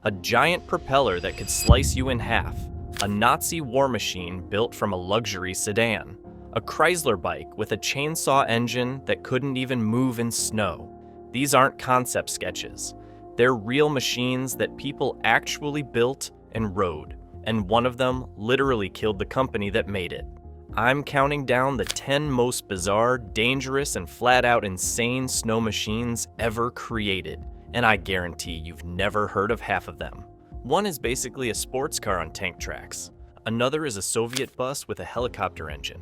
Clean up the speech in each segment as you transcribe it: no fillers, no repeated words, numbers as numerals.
A giant propeller that could slice you in half. A Nazi war machine built from a luxury sedan. A Chrysler bike with a chainsaw engine that couldn't even move in snow. These aren't concept sketches. They're real machines that people actually built and rode, and one of them literally killed the company that made it. I'm counting down the 10 most bizarre, dangerous, and flat-out insane snow machines ever created, and I guarantee you've never heard of half of them. One is basically a sports car on tank tracks. Another is a Soviet bus with a helicopter engine.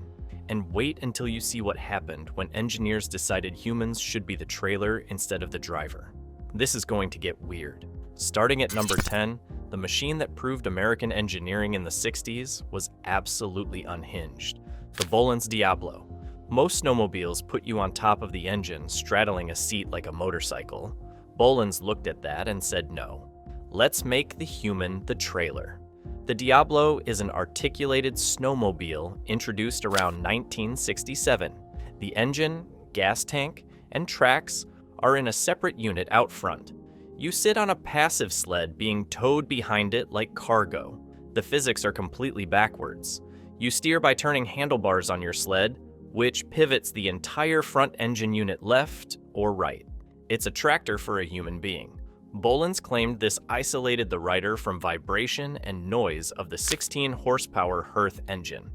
And wait until you see what happened when engineers decided humans should be the trailer instead of the driver. This is going to get weird. Starting at number 10, the machine that proved American engineering in the 60s was absolutely unhinged. The Bolin's Diablo. Most snowmobiles put you on top of the engine, straddling a seat like a motorcycle. Bolin's looked at that and said no. Let's make the human the trailer. The Diablo is an articulated snowmobile introduced around 1967. The engine, gas tank, and tracks are in a separate unit out front. You sit on a passive sled being towed behind it like cargo. The physics are completely backwards. You steer by turning handlebars on your sled, which pivots the entire front engine unit left or right. It's a tractor for a human being. Bolin's claimed this isolated the rider from vibration and noise of the 16-horsepower Hearth engine.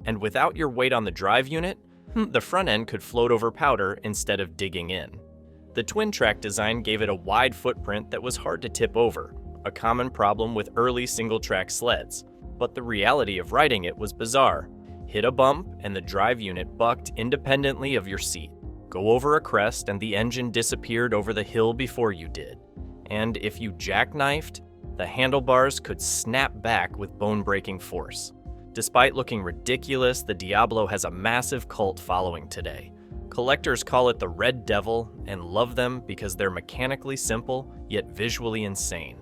And without your weight on the drive unit, the front end could float over powder instead of digging in. The twin-track design gave it a wide footprint that was hard to tip over, a common problem with early single-track sleds. But the reality of riding it was bizarre. Hit a bump and the drive unit bucked independently of your seat. Go over a crest and the engine disappeared over the hill before you did. And if you jackknifed, the handlebars could snap back with bone-breaking force. Despite looking ridiculous, the Diablo has a massive cult following today. Collectors call it the Red Devil and love them because they're mechanically simple, yet visually insane.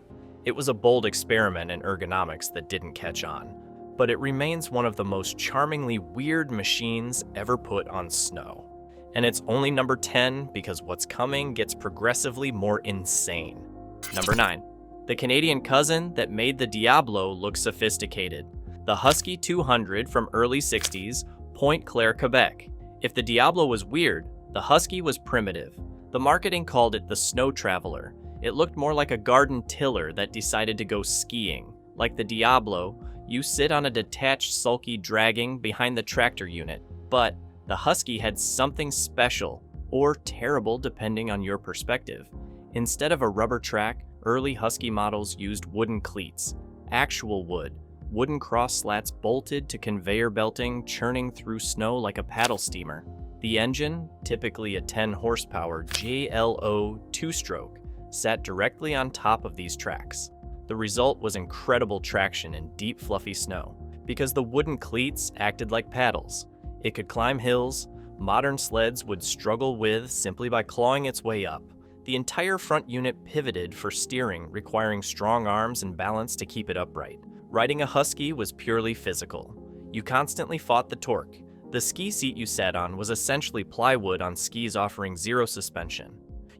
It was a bold experiment in ergonomics that didn't catch on, but it remains one of the most charmingly weird machines ever put on snow. And it's only number 10 because what's coming gets progressively more insane. Number 9. The Canadian cousin that made the Diablo look sophisticated. The Husky 200 from early 60s, Pointe Claire, Quebec. If the Diablo was weird, the Husky was primitive. The marketing called it the Snow Traveler. It looked more like a garden tiller that decided to go skiing. Like the Diablo, you sit on a detached sulky dragging behind the tractor unit. But the Husky had something special, or terrible depending on your perspective. Instead of a rubber track, early Husky models used wooden cleats. Actual wood. Wooden cross slats bolted to conveyor belting, churning through snow like a paddle steamer. The engine, typically a 10-horsepower JLO 2-stroke, sat directly on top of these tracks. The result was incredible traction in deep, fluffy snow, because the wooden cleats acted like paddles. It could climb hills modern sleds would struggle with simply by clawing its way up. The entire front unit pivoted for steering, requiring strong arms and balance to keep it upright. Riding a Husky was purely physical. You constantly fought the torque. The ski seat you sat on was essentially plywood on skis offering zero suspension.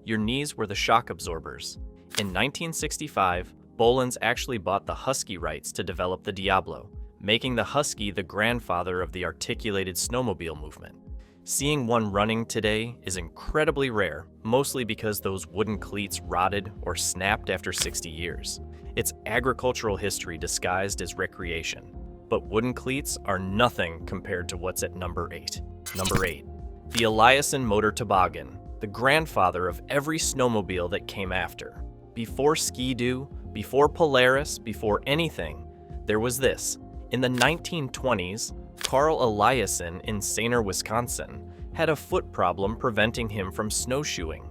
Your knees were the shock absorbers. In 1965, Bolin's actually bought the Husky rights to develop the Diablo, making the Husky the grandfather of the articulated snowmobile movement. Seeing one running today is incredibly rare, mostly because those wooden cleats rotted or snapped after 60 years. It's agricultural history disguised as recreation. But wooden cleats are nothing compared to what's at number 8. Number 8. The Eliasson Motor Toboggan, the grandfather of every snowmobile that came after. Before Ski-Doo, before Polaris, before anything, there was this. In the 1920s, Carl Eliasson in Saner, Wisconsin, had a foot problem preventing him from snowshoeing.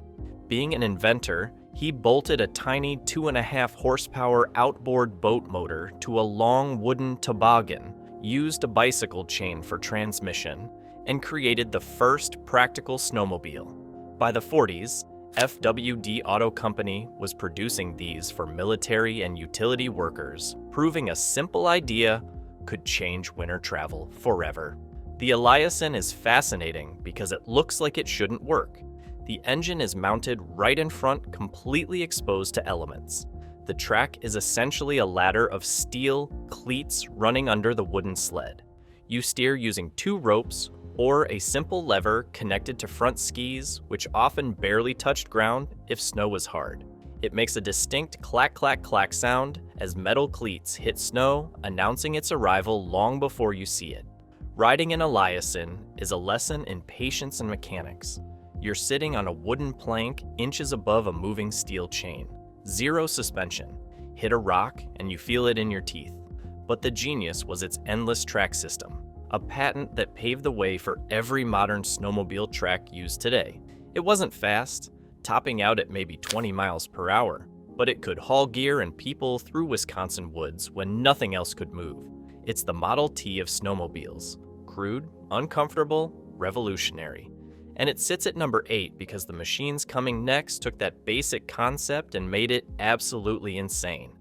Being an inventor, he bolted a tiny 2.5 horsepower outboard boat motor to a long wooden toboggan, used a bicycle chain for transmission, and created the first practical snowmobile. By the 40s, FWD Auto Company was producing these for military and utility workers, proving a simple idea could change winter travel forever. The Eliasson is fascinating because it looks like it shouldn't work. The engine is mounted right in front, completely exposed to elements. The track is essentially a ladder of steel cleats running under the wooden sled. You steer using 2 ropes or a simple lever connected to front skis, which often barely touched ground if snow was hard. It makes a distinct clack-clack-clack sound as metal cleats hit snow, announcing its arrival long before you see it. Riding an Eliason is a lesson in patience and mechanics. You're sitting on a wooden plank inches above a moving steel chain. Zero suspension. Hit a rock and you feel it in your teeth. But the genius was its endless track system, a patent that paved the way for every modern snowmobile track used today. It wasn't fast, topping out at maybe 20 miles per hour, but it could haul gear and people through Wisconsin woods when nothing else could move. It's the Model T of snowmobiles. Crude, uncomfortable, revolutionary. And it sits at number 8 because the machines coming next took that basic concept and made it absolutely insane.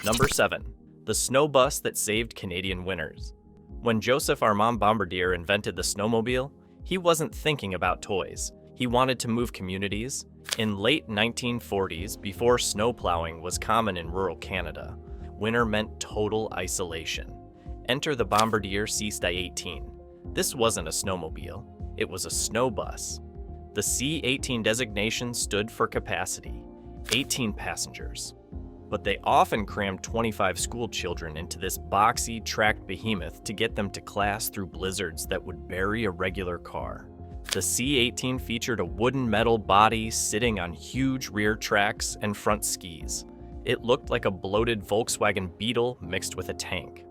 Number 7. The snow bus that saved Canadian winters. When Joseph Armand Bombardier invented the snowmobile, he wasn't thinking about toys. He wanted to move communities. In late 1940s, before snow plowing was common in rural Canada, winter meant total isolation. Enter the Bombardier C-18. This wasn't a snowmobile. It was a snow bus. The C-18 designation stood for capacity, 18 passengers. But they often crammed 25 school children into this boxy, tracked behemoth to get them to class through blizzards that would bury a regular car. The C-18 featured a wooden metal body sitting on huge rear tracks and front skis. It looked like a bloated Volkswagen Beetle mixed with a tank.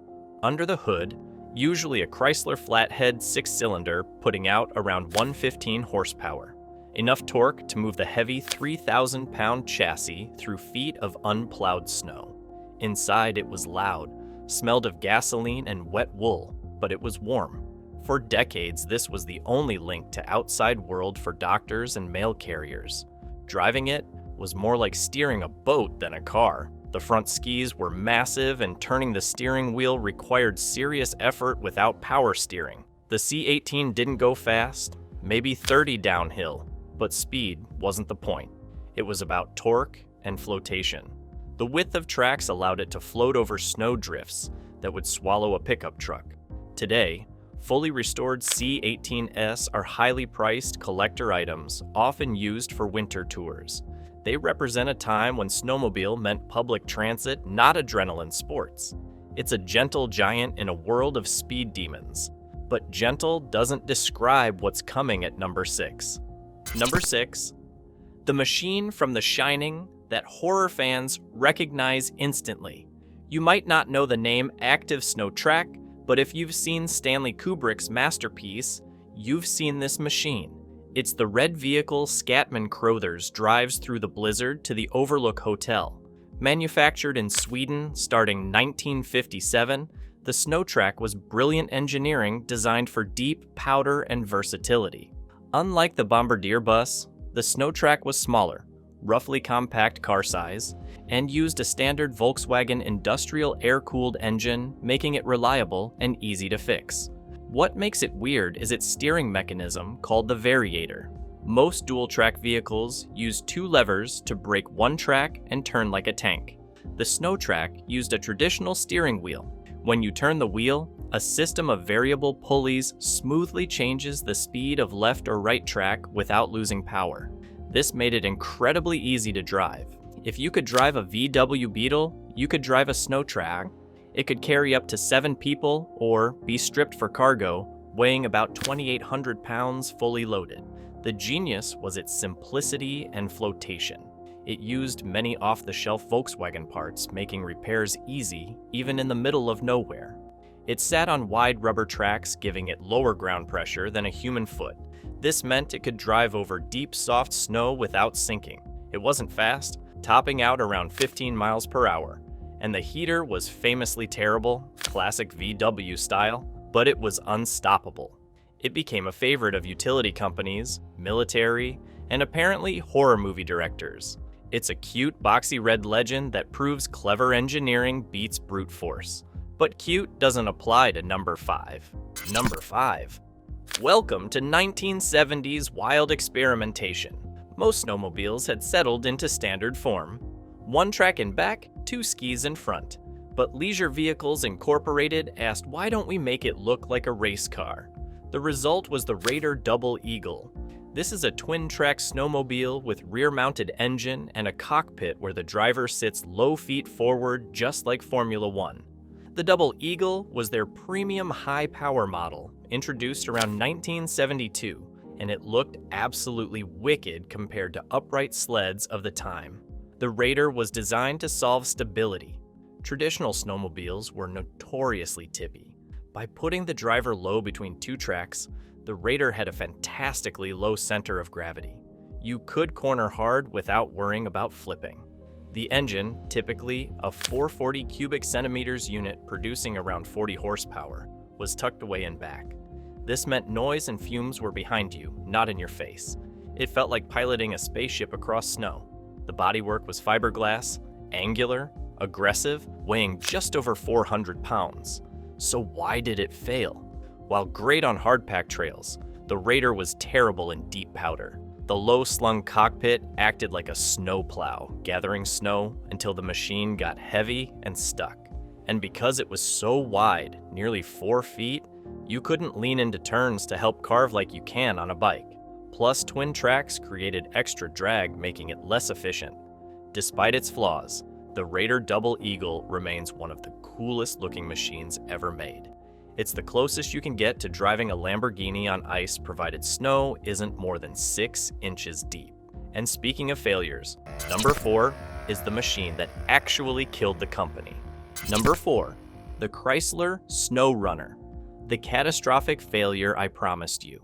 Under the hood, usually a Chrysler flathead 6-cylinder putting out around 115 horsepower. Enough torque to move the heavy 3,000-pound chassis through feet of unplowed snow. Inside it was loud, smelled of gasoline and wet wool, but it was warm. For decades, this was the only link to outside world for doctors and mail carriers. Driving it was more like steering a boat than a car. The front skis were massive and turning the steering wheel required serious effort without power steering. The C-18 didn't go fast, maybe 30 downhill, but speed wasn't the point. It was about torque and flotation. The width of tracks allowed it to float over snow drifts that would swallow a pickup truck. Today, fully restored C-18s are highly priced collector items, often used for winter tours. They represent a time when snowmobile meant public transit, not adrenaline sports. It's a gentle giant in a world of speed demons. But gentle doesn't describe what's coming at number 6. Number 6, the machine from The Shining that horror fans recognize instantly. You might not know the name Active Snow Track, but if you've seen Stanley Kubrick's masterpiece, you've seen this machine. It's the red vehicle Scatman Crothers drives through the blizzard to the Overlook Hotel. Manufactured in Sweden starting 1957, the Snow Track was brilliant engineering designed for deep powder and versatility. Unlike the Bombardier bus, the Snow Track was smaller, roughly compact car size, and used a standard Volkswagen industrial air-cooled engine, making it reliable and easy to fix. What makes it weird is its steering mechanism called the variator. Most dual-track vehicles use 2 levers to brake one track and turn like a tank. The Snow Track used a traditional steering wheel. When you turn the wheel, a system of variable pulleys smoothly changes the speed of left or right track without losing power. This made it incredibly easy to drive. If you could drive a VW Beetle, you could drive a Snow Track. It could carry up to 7 people or be stripped for cargo, weighing about 2,800 pounds fully loaded. The genius was its simplicity and flotation. It used many off-the-shelf Volkswagen parts, making repairs easy, even in the middle of nowhere. It sat on wide rubber tracks, giving it lower ground pressure than a human foot. This meant it could drive over deep, soft snow without sinking. It wasn't fast, topping out around 15 miles per hour. And the heater was famously terrible, classic VW style, but it was unstoppable. It became a favorite of utility companies, military, and apparently horror movie directors. It's a cute, boxy red legend that proves clever engineering beats brute force. But cute doesn't apply to number 5. Number 5. Welcome to 1970s wild experimentation. Most snowmobiles had settled into standard form. One track in back, 2 skis in front. But Leisure Vehicles Incorporated asked, why don't we make it look like a race car? The result was the Raider Double Eagle. This is a twin-track snowmobile with rear-mounted engine and a cockpit where the driver sits low feet forward just like Formula One. The Double Eagle was their premium high-power model, introduced around 1972, and it looked absolutely wicked compared to upright sleds of the time. The Raider was designed to solve stability. Traditional snowmobiles were notoriously tippy. By putting the driver low between 2 tracks, the Raider had a fantastically low center of gravity. You could corner hard without worrying about flipping. The engine, typically a 440 cubic centimeters unit producing around 40 horsepower, was tucked away in back. This meant noise and fumes were behind you, not in your face. It felt like piloting a spaceship across snow. The bodywork was fiberglass, angular, aggressive, weighing just over 400 pounds. So why did it fail? While great on hardpack trails, the Raider was terrible in deep powder. The low-slung cockpit acted like a snowplow, gathering snow until the machine got heavy and stuck. And because it was so wide, nearly 4 feet, you couldn't lean into turns to help carve like you can on a bike. Plus, twin tracks created extra drag, making it less efficient. Despite its flaws, the Raider Double Eagle remains one of the coolest looking machines ever made. It's the closest you can get to driving a Lamborghini on ice provided snow isn't more than 6 inches deep. And speaking of failures, number 4 is the machine that actually killed the company. Number 4, the Chrysler Snow Runner, the catastrophic failure I promised you.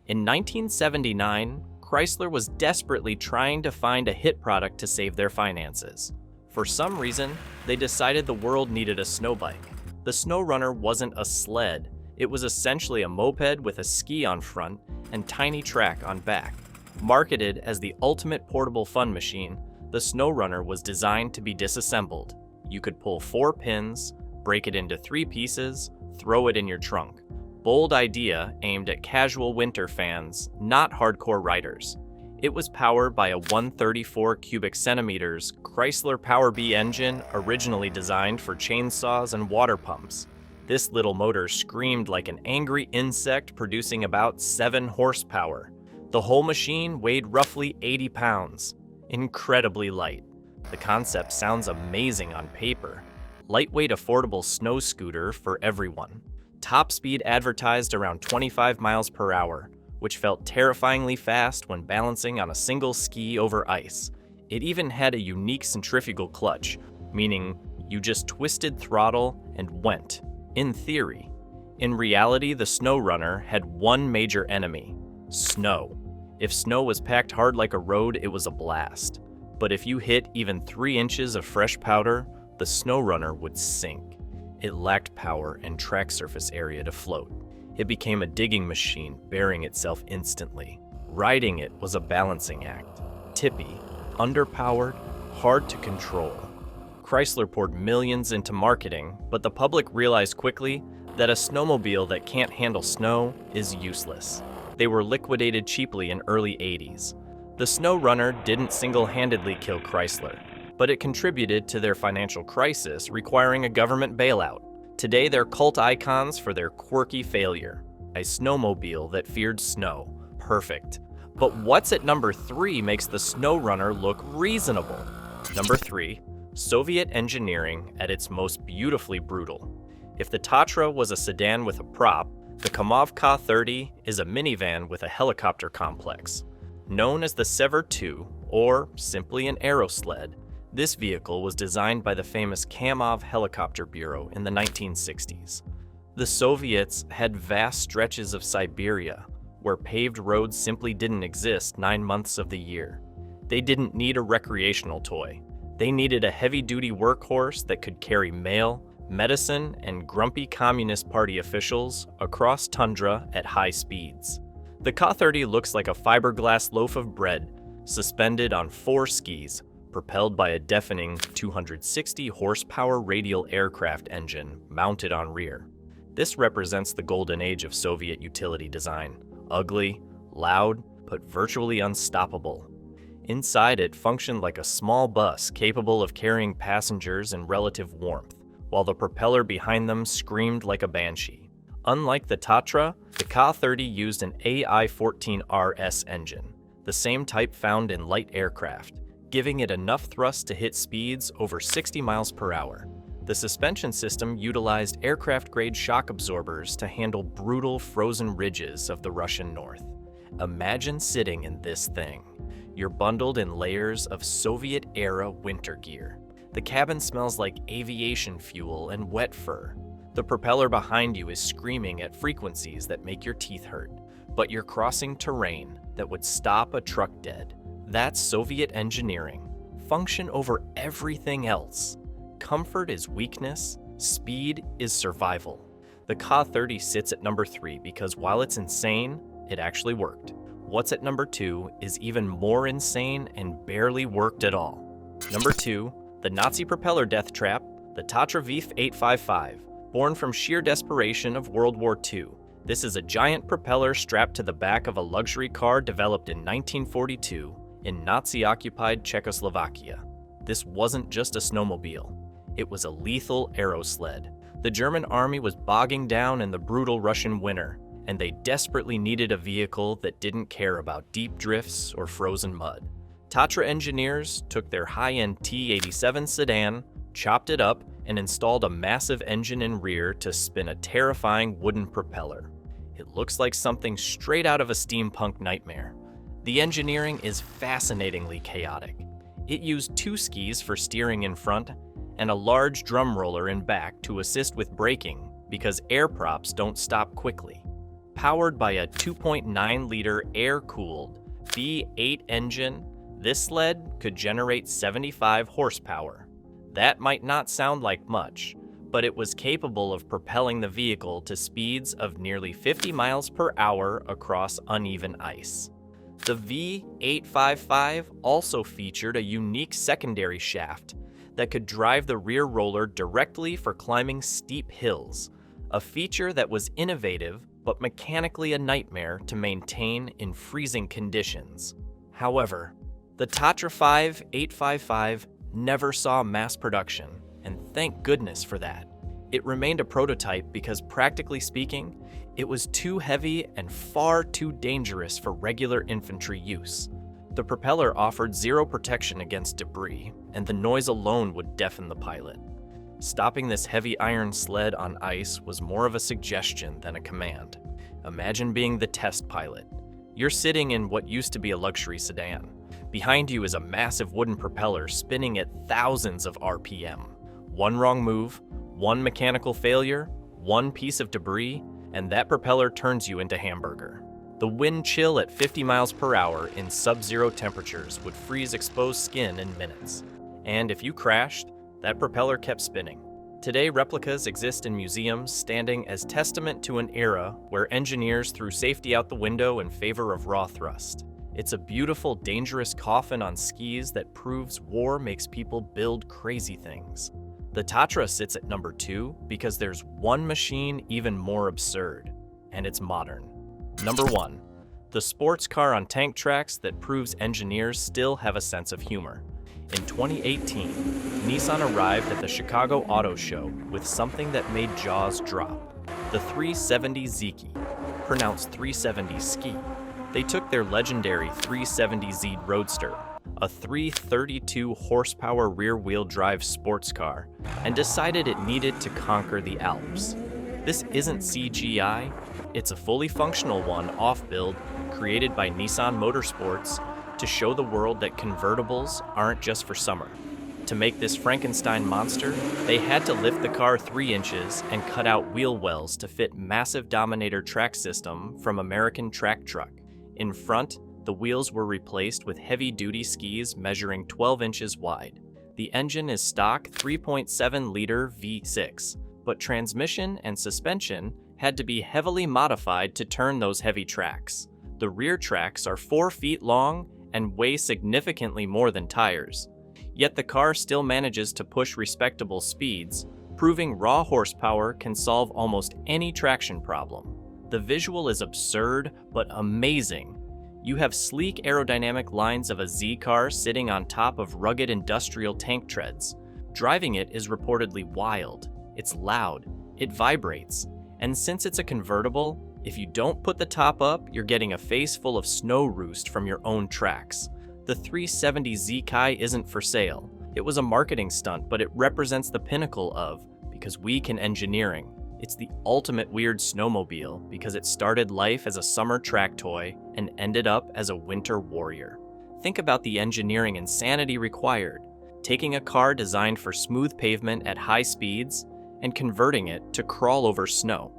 In 1979, Chrysler was desperately trying to find a hit product to save their finances. For some reason, they decided the world needed a snow bike. The Snow Runner wasn't a sled. It was essentially a moped with a ski on front and tiny track on back. Marketed as the ultimate portable fun machine, the Snow Runner was designed to be disassembled. You could pull 4 pins, break it into 3 pieces, throw it in your trunk. Bold idea aimed at casual winter fans, not hardcore riders. It was powered by a 134 cubic centimeters Chrysler Power B engine originally designed for chainsaws and water pumps. This little motor screamed like an angry insect producing about 7 horsepower. The whole machine weighed roughly 80 pounds. Incredibly light. The concept sounds amazing on paper. Lightweight affordable snow scooter for everyone. Top speed advertised around 25 miles per hour, which felt terrifyingly fast when balancing on a single ski over ice. It even had a unique centrifugal clutch, meaning you just twisted throttle and went, in theory. In reality, the Snow Runner had one major enemy: snow. If snow was packed hard like a road, it was a blast. But if you hit even 3 inches of fresh powder, the Snow Runner would sink. It lacked power and track surface area to float. It became a digging machine, burying itself instantly. Riding it was a balancing act. Tippy, underpowered, hard to control. Chrysler poured millions into marketing, but the public realized quickly that a snowmobile that can't handle snow is useless. They were liquidated cheaply in early 80s. The Snow Runner didn't single-handedly kill Chrysler, but it contributed to their financial crisis, requiring a government bailout. Today, they're cult icons for their quirky failure. A snowmobile that feared snow. Perfect. But what's at number 3 makes the Snow Runner look reasonable? Number 3, Soviet engineering at its most beautifully brutal. If the Tatra was a sedan with a prop, the Kamov Ka-30 is a minivan with a helicopter complex. Known as the Sever II, or simply an aerosled, this vehicle was designed by the famous Kamov Helicopter Bureau in the 1960s. The Soviets had vast stretches of Siberia, where paved roads simply didn't exist 9 months of the year. They didn't need a recreational toy. They needed a heavy-duty workhorse that could carry mail, medicine, and grumpy Communist Party officials across tundra at high speeds. The Ka-30 looks like a fiberglass loaf of bread, suspended on 4 skis, propelled by a deafening 260 horsepower radial aircraft engine mounted on rear. This represents the golden age of Soviet utility design. Ugly, loud, but virtually unstoppable. Inside, it functioned like a small bus capable of carrying passengers in relative warmth, while the propeller behind them screamed like a banshee. Unlike the Tatra, the Ka-30 used an AI-14RS engine, the same type found in light aircraft, giving it enough thrust to hit speeds over 60 miles per hour. The suspension system utilized aircraft-grade shock absorbers to handle brutal frozen ridges of the Russian north. Imagine sitting in this thing. You're bundled in layers of Soviet-era winter gear. The cabin smells like aviation fuel and wet fur. The propeller behind you is screaming at frequencies that make your teeth hurt. But you're crossing terrain that would stop a truck dead. That's Soviet engineering. Function over everything else. Comfort is weakness, speed is survival. The Ka-30 sits at number 3 because while it's insane, it actually worked. What's at number 2 is even more insane and barely worked at all. Number 2, the Nazi propeller death trap, the Tatra Vf 855, born from sheer desperation of World War II. This is a giant propeller strapped to the back of a luxury car developed in 1942 in Nazi-occupied Czechoslovakia. This wasn't just a snowmobile. It was a lethal aero sled. The German army was bogging down in the brutal Russian winter, and they desperately needed a vehicle that didn't care about deep drifts or frozen mud. Tatra engineers took their high-end T-87 sedan, chopped it up, and installed a massive engine in rear to spin a terrifying wooden propeller. It looks like something straight out of a steampunk nightmare. The engineering is fascinatingly chaotic. It used 2 skis for steering in front and a large drum roller in back to assist with braking because air props don't stop quickly. Powered by a 2.9-liter air-cooled V8 engine, this sled could generate 75 horsepower. That might not sound like much, but it was capable of propelling the vehicle to speeds of nearly 50 miles per hour across uneven ice. The V855 also featured a unique secondary shaft that could drive the rear roller directly for climbing steep hills, a feature that was innovative but mechanically a nightmare to maintain in freezing conditions. However, the Tatra 855 never saw mass production, and thank goodness for that. It remained a prototype because, practically speaking, it was too heavy and far too dangerous for regular infantry use. The propeller offered zero protection against debris, and the noise alone would deafen the pilot. Stopping this heavy iron sled on ice was more of a suggestion than a command. Imagine being the test pilot. You're sitting in what used to be a luxury sedan. Behind you is a massive wooden propeller spinning at thousands of RPM. One wrong move, one mechanical failure, one piece of debris, and that propeller turns you into hamburger. The wind chill at 50 miles per hour in sub-zero temperatures would freeze exposed skin in minutes. And if you crashed, that propeller kept spinning. Today, replicas exist in museums, standing as testament to an era where engineers threw safety out the window in favor of raw thrust. It's a beautiful, dangerous coffin on skis that proves war makes people build crazy things. The Tatra sits at number 2 because there's one machine even more absurd, and it's modern. Number 1, the sports car on tank tracks that proves engineers still have a sense of humor. In 2018, Nissan arrived at the Chicago Auto Show with something that made jaws drop: the 370 Zeki, pronounced 370 Ski. They took their legendary 370Z Roadster, a 332 horsepower rear-wheel drive sports car, and decided it needed to conquer the Alps. This isn't CGI, it's a fully functional one off-build created by Nissan Motorsports to show the world that convertibles aren't just for summer. To make this Frankenstein monster, they had to lift the car 3 inches and cut out wheel wells to fit massive Dominator track system from American Track Truck. In front, the wheels were replaced with heavy-duty skis measuring 12 inches wide. The engine is stock 3.7-liter V6, but transmission and suspension had to be heavily modified to turn those heavy tracks. The rear tracks are 4 feet long and weigh significantly more than tires. Yet the car still manages to push respectable speeds, proving raw horsepower can solve almost any traction problem. The visual is absurd but amazing. You have sleek aerodynamic lines of a Z car sitting on top of rugged industrial tank treads. Driving it is reportedly wild. It's loud, it vibrates, and since it's a convertible, if you don't put the top up, you're getting a face full of snow roost from your own tracks. The 370 Z Kai isn't for sale. It was a marketing stunt, but it represents the pinnacle of, because we can engineering. It's the ultimate weird snowmobile because it started life as a summer track toy and ended up as a winter warrior. Think about the engineering insanity required, taking a car designed for smooth pavement at high speeds and converting it to crawl over snow.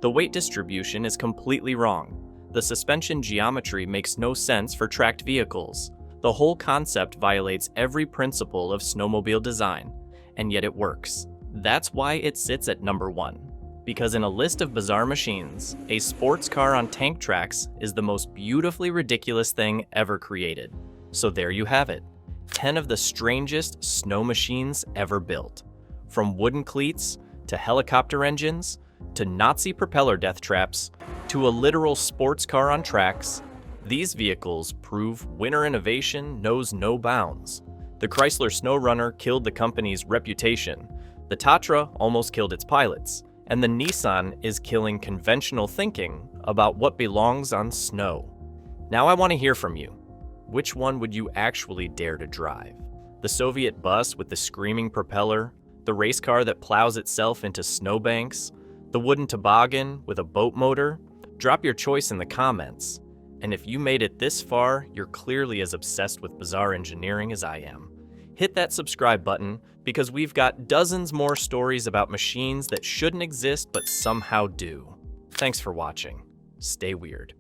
The weight distribution is completely wrong. The suspension geometry makes no sense for tracked vehicles. The whole concept violates every principle of snowmobile design, and yet it works. That's why it sits at number 1. Because in a list of bizarre machines, a sports car on tank tracks is the most beautifully ridiculous thing ever created. So there you have it, 10 of the strangest snow machines ever built. From wooden cleats, to helicopter engines, to Nazi propeller death traps, to a literal sports car on tracks, these vehicles prove winter innovation knows no bounds. The Chrysler SnowRunner killed the company's reputation, the Tatra almost killed its pilots, and the Nissan is killing conventional thinking about what belongs on snow. Now I want to hear from you. Which one would you actually dare to drive? The Soviet bus with the screaming propeller, the race car that plows itself into snowbanks, the wooden toboggan with a boat motor? Drop your choice in the comments. And if you made it this far, you're clearly as obsessed with bizarre engineering as I am. Hit that subscribe button because we've got dozens more stories about machines that shouldn't exist but somehow do. Thanks for watching. Stay weird.